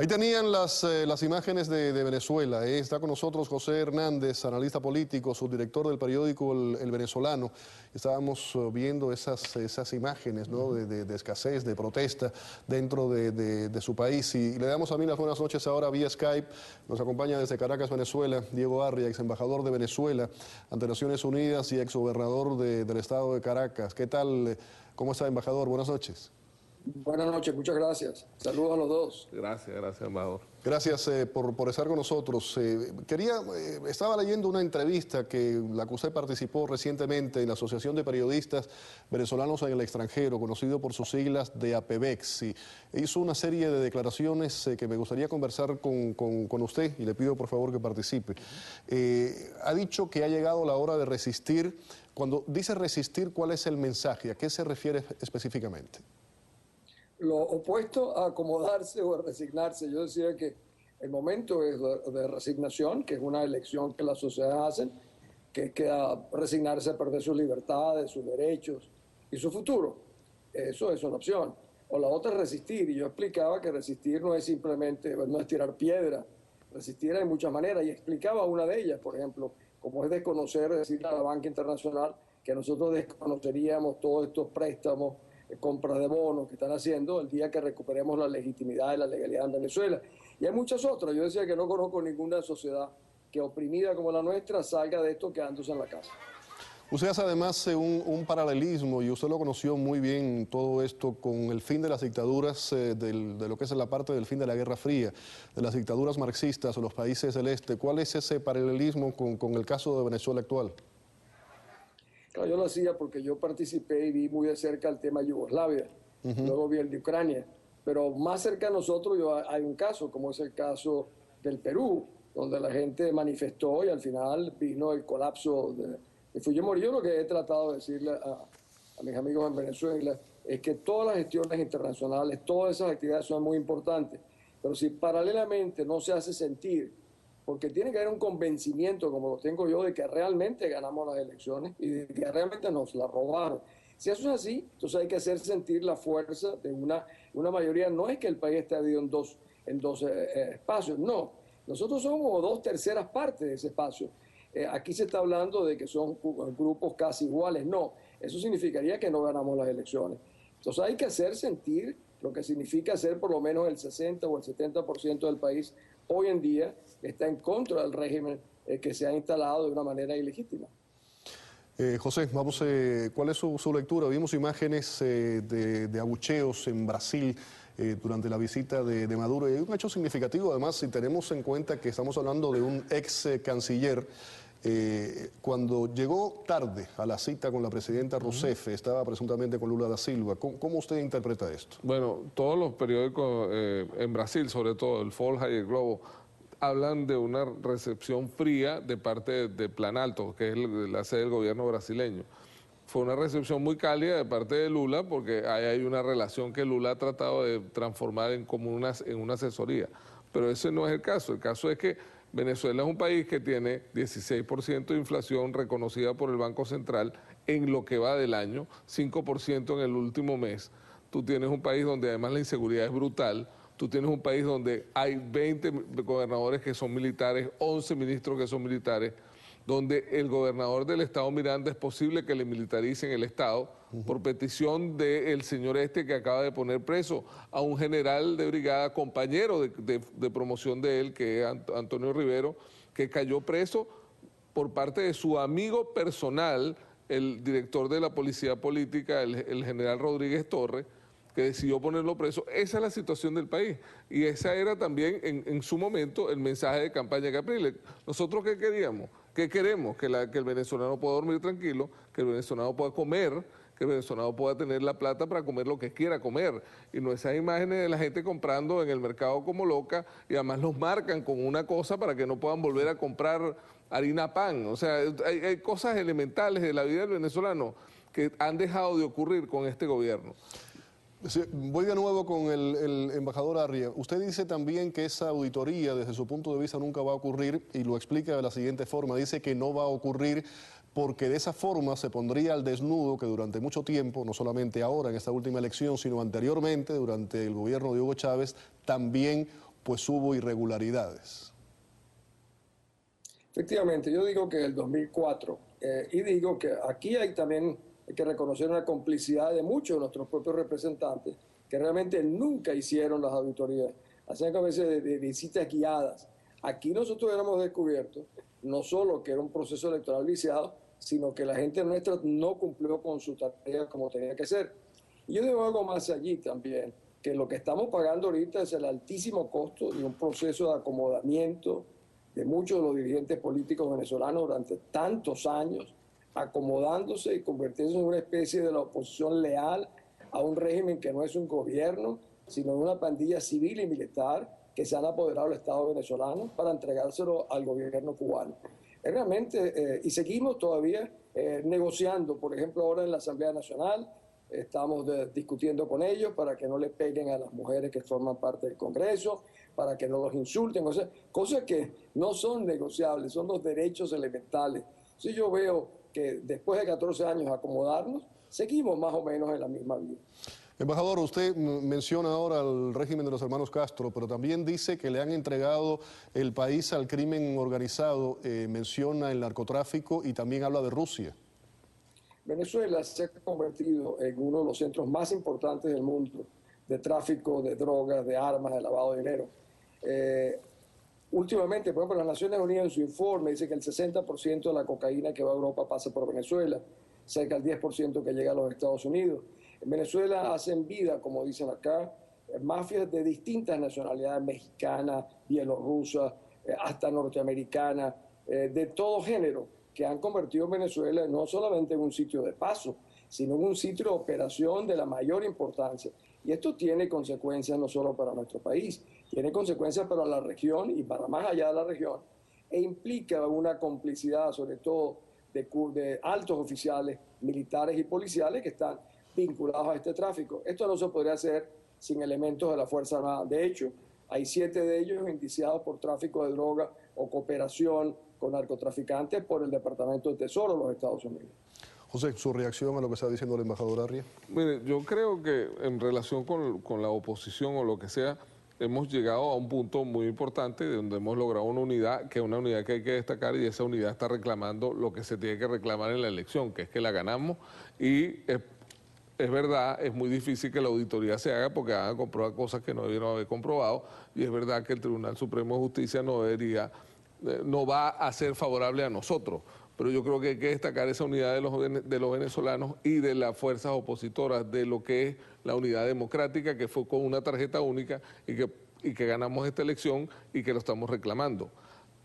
Ahí tenían las imágenes de Venezuela. Está con nosotros José Hernández, analista político, subdirector del periódico El Venezolano. Estábamos viendo esas imágenes, ¿no?, de escasez, de protesta dentro de su país. Y le damos a mí las buenas noches ahora vía Skype. Nos acompaña desde Caracas, Venezuela, Diego Arria, ex embajador de Venezuela ante Naciones Unidas y ex gobernador del estado de Caracas. ¿Qué tal? ¿Cómo está, embajador? Buenas noches. Buenas noches, muchas gracias. Saludos a los dos. Gracias, embajador. Gracias por estar con nosotros. Estaba leyendo una entrevista que la que usted participó recientemente en la Asociación de Periodistas Venezolanos en el Extranjero, conocido por sus siglas de APEVEX, y hizo una serie de declaraciones que me gustaría conversar con usted y le pido por favor que participe. Ha dicho que ha llegado la hora de resistir. Cuando dice resistir, ¿cuál es el mensaje? ¿A qué se refiere específicamente? Lo opuesto a acomodarse o a resignarse. Yo decía que el momento es de resignación, que es una elección que la sociedad hace, que queda resignarse a perder sus libertades, sus derechos y su futuro. Eso es una opción. O la otra es resistir. Y yo explicaba que resistir no es simplemente, no es tirar piedra. Resistir hay muchas maneras. Y explicaba una de ellas, por ejemplo, como es desconocer, decirle a la banca internacional que nosotros desconoceríamos todos estos préstamos, compras de bonos que están haciendo el día que recuperemos la legitimidad y la legalidad en Venezuela. Y hay muchas otras. Yo decía que no conozco ninguna sociedad que oprimida como la nuestra salga de esto quedándose en la casa. Usted hace además un paralelismo, y usted lo conoció muy bien todo esto, con el fin de las dictaduras, de lo que es la parte del fin de la Guerra Fría, de las dictaduras marxistas o los países del este. ¿Cuál es ese paralelismo con el caso de Venezuela actual? Claro, yo lo hacía porque yo participé y vi muy de cerca el tema de Yugoslavia, luego vi el de Ucrania, pero más cerca a nosotros hay un caso, como es el caso del Perú, donde la gente manifestó y al final vino el colapso de Fujimori. Yo lo que he tratado de decirle a mis amigos en Venezuela es que todas las gestiones internacionales, todas esas actividades son muy importantes, pero si paralelamente no se hace sentir, porque tiene que haber un convencimiento, como lo tengo yo, de que realmente ganamos las elecciones y de que realmente nos la robaron. Si eso es así, entonces hay que hacer sentir la fuerza de una mayoría. No es que el país esté dividido en dos espacios, no. Nosotros somos 2/3 partes de ese espacio. Aquí se está hablando de que son grupos casi iguales. No, eso significaría que no ganamos las elecciones. Entonces hay que hacer sentir lo que significa ser por lo menos el 60 o el 70% del país hoy en día está en contra del régimen que se ha instalado de una manera ilegítima. José, ¿cuál es su lectura? Vimos imágenes de abucheos en Brasil durante la visita de Maduro, y hay un hecho significativo además si tenemos en cuenta que estamos hablando de un ex canciller. Cuando llegó tarde a la cita con la presidenta Rousseff, estaba presuntamente con Lula da Silva. ¿Cómo usted interpreta esto? Bueno, todos los periódicos en Brasil, sobre todo el Folha y el Globo, hablan de una recepción fría de parte de Planalto, que es la sede del gobierno brasileño. Fue una recepción muy cálida de parte de Lula, porque hay una relación que Lula ha tratado de transformar en una asesoría. Pero ese no es el caso. El caso es que Venezuela es un país que tiene 16% de inflación reconocida por el Banco Central en lo que va del año, 5% en el último mes. Tú tienes un país donde además la inseguridad es brutal. Tú tienes un país donde hay 20 gobernadores que son militares, 11 ministros que son militares, donde el gobernador del estado Miranda es posible que le militaricen el estado por petición del señor que acaba de poner preso a un general de brigada, compañero de promoción de él, que es Antonio Rivero, que cayó preso por parte de su amigo personal, el director de la policía política, el general Rodríguez Torres, que decidió ponerlo preso. Esa es la situación del país. Y esa era también en su momento el mensaje de campaña de Capriles. ¿Nosotros qué queríamos? ¿Qué queremos? Que el venezolano pueda dormir tranquilo, que el venezolano pueda comer, que el venezolano pueda tener la plata para comer lo que quiera comer. Y no esas imágenes de la gente comprando en el mercado como loca, y además los marcan con una cosa para que no puedan volver a comprar harina pan. O sea, hay cosas elementales de la vida del venezolano que han dejado de ocurrir con este gobierno. Sí, voy de nuevo con el embajador Arria. Usted dice también que esa auditoría desde su punto de vista nunca va a ocurrir, y lo explica de la siguiente forma. Dice que no va a ocurrir porque de esa forma se pondría al desnudo que durante mucho tiempo, no solamente ahora en esta última elección, sino anteriormente, durante el gobierno de Hugo Chávez, también pues hubo irregularidades. Efectivamente, yo digo que el 2004, y digo que aquí hay también que reconocer una complicidad de muchos de nuestros propios representantes que realmente nunca hicieron las auditorías, hacían a veces de visitas guiadas. Aquí nosotros hubiéramos descubierto no solo que era un proceso electoral viciado, sino que la gente nuestra no cumplió con su tarea como tenía que ser. Y yo digo algo más allí también, que lo que estamos pagando ahorita es el altísimo costo de un proceso de acomodamiento de muchos de los dirigentes políticos venezolanos durante tantos años, acomodándose y convirtiéndose en una especie de la oposición leal a un régimen que no es un gobierno, sino una pandilla civil y militar que se han apoderado del Estado venezolano para entregárselo al gobierno cubano. Realmente, y seguimos todavía negociando, por ejemplo, ahora en la Asamblea Nacional, estamos discutiendo con ellos para que no le peguen a las mujeres que forman parte del Congreso, para que no los insulten, cosas que no son negociables, son los derechos elementales. Si yo veo que después de 14 años acomodarnos, seguimos más o menos en la misma vía. Embajador, usted menciona ahora el régimen de los hermanos Castro, pero también dice que le han entregado el país al crimen organizado, menciona el narcotráfico y también habla de Rusia. Venezuela se ha convertido en uno de los centros más importantes del mundo de tráfico de drogas, de armas, de lavado de dinero. Últimamente, por ejemplo, las Naciones Unidas en su informe dice que el 60% de la cocaína que va a Europa pasa por Venezuela, cerca del 10% que llega a los Estados Unidos. En Venezuela hacen vida, como dicen acá, mafias de distintas nacionalidades, mexicana, bielorrusa, hasta norteamericana, de todo género, que han convertido Venezuela no solamente en un sitio de paso, sino en un sitio de operación de la mayor importancia. Y esto tiene consecuencias no solo para nuestro país, tiene consecuencias para la región y para más allá de la región, e implica una complicidad, sobre todo de altos oficiales militares y policiales que están vinculados a este tráfico. Esto no se podría hacer sin elementos de la Fuerza Armada. De hecho, hay 7 de ellos indiciados por tráfico de droga o cooperación con narcotraficantes por el Departamento de Tesoro de los Estados Unidos. José, su reacción a lo que está diciendo el embajador Arria. Mire, yo creo que en relación con la oposición o lo que sea, hemos llegado a un punto muy importante de donde hemos logrado una unidad, que es una unidad que hay que destacar, y esa unidad está reclamando lo que se tiene que reclamar en la elección, que es que la ganamos, y es verdad, es muy difícil que la auditoría se haga porque van a comprobar cosas que no debieron haber comprobado, y es verdad que el Tribunal Supremo de Justicia no va a ser favorable a nosotros, pero yo creo que hay que destacar esa unidad de los venezolanos y de las fuerzas opositoras, de lo que es la unidad democrática, que fue con una tarjeta única y que ganamos esta elección y que lo estamos reclamando.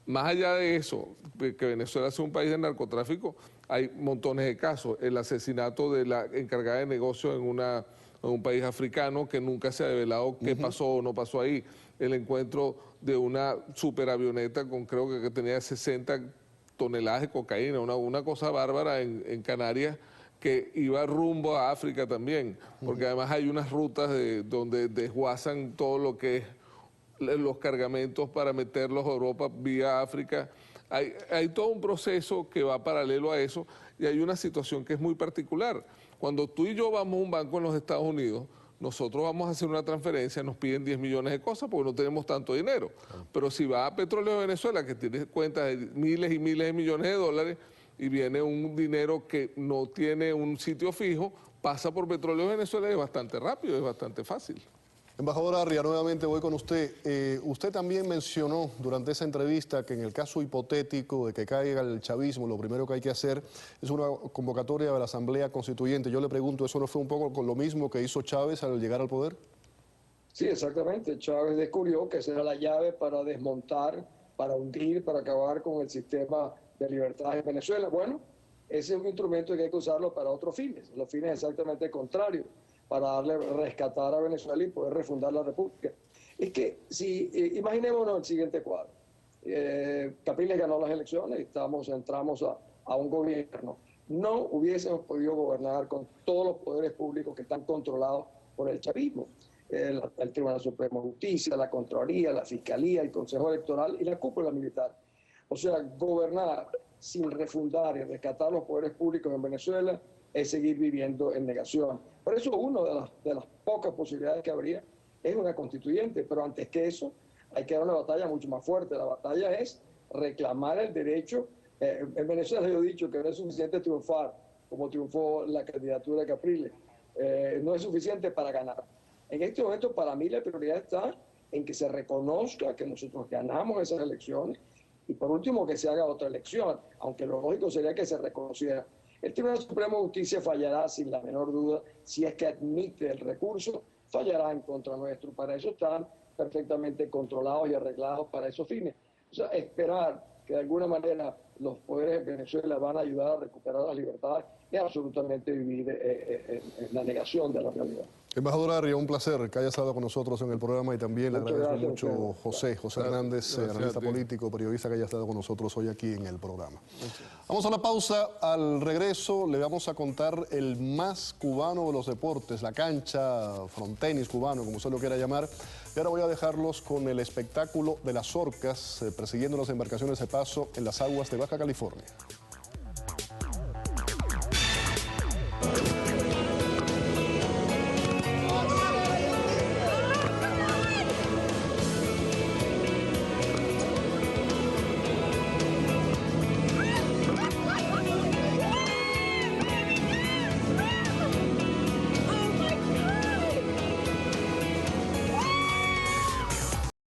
Más allá de eso, que Venezuela sea un país de narcotráfico, hay montones de casos. El asesinato de la encargada de negocios en un país africano que nunca se ha develado qué pasó o no pasó ahí. El encuentro de una superavioneta con creo que tenía 60 toneladas de cocaína, una cosa bárbara en Canarias, que iba rumbo a África también, porque además hay unas rutas donde desguazan todo lo que es los cargamentos para meterlos a Europa vía África. Hay todo un proceso que va paralelo a eso, y hay una situación que es muy particular. Cuando tú y yo vamos a un banco en los Estados Unidos, nosotros vamos a hacer una transferencia, nos piden 10 millones de cosas porque no tenemos tanto dinero. Pero si va a Petróleo de Venezuela, que tiene cuentas de miles y miles de millones de dólares, y viene un dinero que no tiene un sitio fijo, pasa por Petróleo de Venezuela y es bastante rápido, es bastante fácil. Embajador Arria, nuevamente voy con usted. Usted también mencionó durante esa entrevista que en el caso hipotético de que caiga el chavismo, lo primero que hay que hacer es una convocatoria de la Asamblea Constituyente. Yo le pregunto, ¿eso no fue un poco con lo mismo que hizo Chávez al llegar al poder? Sí, exactamente. Chávez descubrió que esa era la llave para desmontar, para hundir, para acabar con el sistema de libertad en Venezuela. Bueno, ese es un instrumento que hay que usarlo para otros fines, los fines exactamente contrarios, para rescatar a Venezuela y poder refundar la República. Es que, imaginémonos el siguiente cuadro. Capriles ganó las elecciones y entramos a un gobierno. No hubiésemos podido gobernar con todos los poderes públicos que están controlados por el chavismo. El Tribunal Supremo de Justicia, la Contraloría, la Fiscalía, el Consejo Electoral y la cúpula militar. O sea, gobernar sin refundar y rescatar los poderes públicos en Venezuela es seguir viviendo en negación. Por eso una de las pocas posibilidades que habría es una constituyente, pero antes que eso hay que dar una batalla mucho más fuerte. La batalla es reclamar el derecho. En Venezuela yo he dicho que no es suficiente triunfar, como triunfó la candidatura de Capriles. No es suficiente para ganar. En este momento, para mí, la prioridad está en que se reconozca que nosotros ganamos esas elecciones y, por último, que se haga otra elección, aunque lo lógico sería que se reconociera. El Tribunal Supremo de Justicia fallará, sin la menor duda, si es que admite el recurso, fallará en contra nuestro. Para eso están perfectamente controlados y arreglados para esos fines. O sea, esperar que de alguna manera los poderes de Venezuela van a ayudar a recuperar las libertades es absolutamente vivir en la negación de la realidad. Embajador Arria, un placer que haya estado con nosotros en el programa y también le agradezco gracias, mucho José Hernández, analista político, periodista que haya estado con nosotros hoy aquí en el programa. Vamos a la pausa, al regreso le vamos a contar el más cubano de los deportes, la cancha, frontenis cubano, como usted lo quiera llamar. Y ahora voy a dejarlos con el espectáculo de las orcas persiguiendo las embarcaciones de paso en las aguas de Baja California.